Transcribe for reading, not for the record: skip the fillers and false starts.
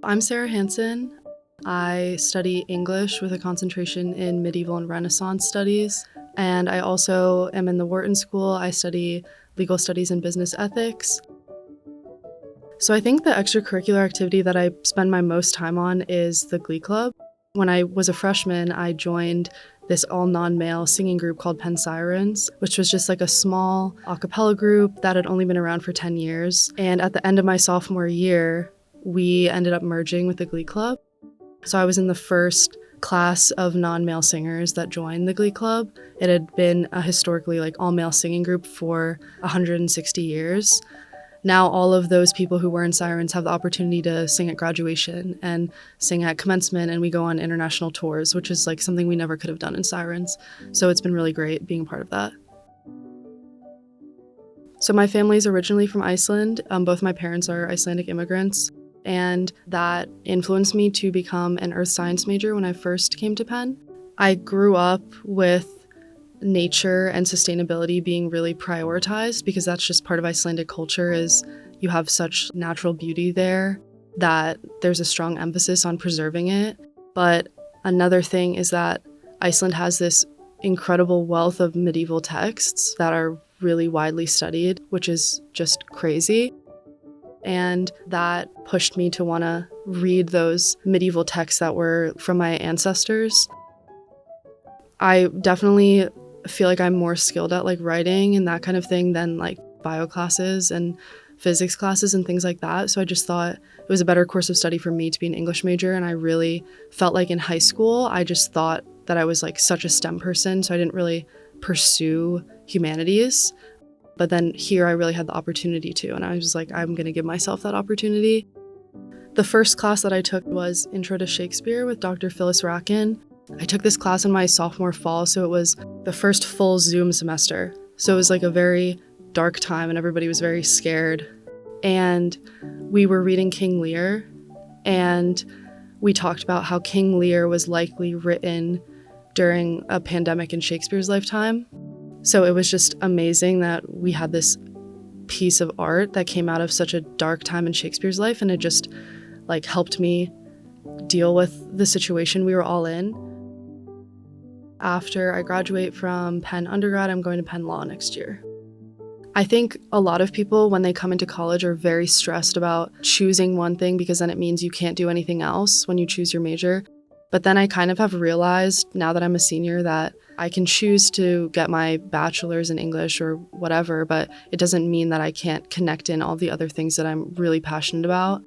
I'm Sara Hansson. I study English with a concentration in medieval and Renaissance studies. And I also am in the Wharton School. I study legal studies and business ethics. So I think the extracurricular activity that I spend my most time on is the Glee Club. When I was a freshman, I joined this all non-male singing group called Penn Sirens, which was just like a small a cappella group that had only been around for 10 years. And at the end of my sophomore year, we ended up merging with the Glee Club. So I was in the first class of non-male singers that joined the Glee Club. It had been a historically all-male singing group for 160 years. Now all of those people who were in Sirens have the opportunity to sing at graduation and sing at commencement, and we go on international tours, which is something we never could have done in Sirens. So it's been really great being a part of that. So my family's originally from Iceland. Both my parents are Icelandic immigrants, and that influenced me to become an earth science major when I first came to Penn. I grew up with nature and sustainability being really prioritized because that's just part of Icelandic culture. Is you have such natural beauty there that there's a strong emphasis on preserving it. But another thing is that Iceland has this incredible wealth of medieval texts that are really widely studied, which is just crazy. And that pushed me to want to read those medieval texts that were from my ancestors. I definitely feel like I'm more skilled at writing and that kind of thing than bio classes and physics classes and things like that. So I just thought it was a better course of study for me to be an English major. And I really felt like in high school, I just thought that I was such a STEM person. So I didn't really pursue humanities. But then here I really had the opportunity to, and I was I'm going to give myself that opportunity. The first class that I took was Intro to Shakespeare with Dr. Phyllis Rocken. I took this class in my sophomore fall, so it was the first full Zoom semester. So it was a very dark time and everybody was very scared. And we were reading King Lear, and we talked about how King Lear was likely written during a pandemic in Shakespeare's lifetime. So it was just amazing that we had this piece of art that came out of such a dark time in Shakespeare's life, and it just helped me deal with the situation we were all in. After I graduate from Penn undergrad, I'm going to Penn Law next year. I think a lot of people, when they come into college, are very stressed about choosing one thing because then it means you can't do anything else when you choose your major. But then I kind of have realized, now that I'm a senior, that I can choose to get my bachelor's in English or whatever, but it doesn't mean that I can't connect in all the other things that I'm really passionate about.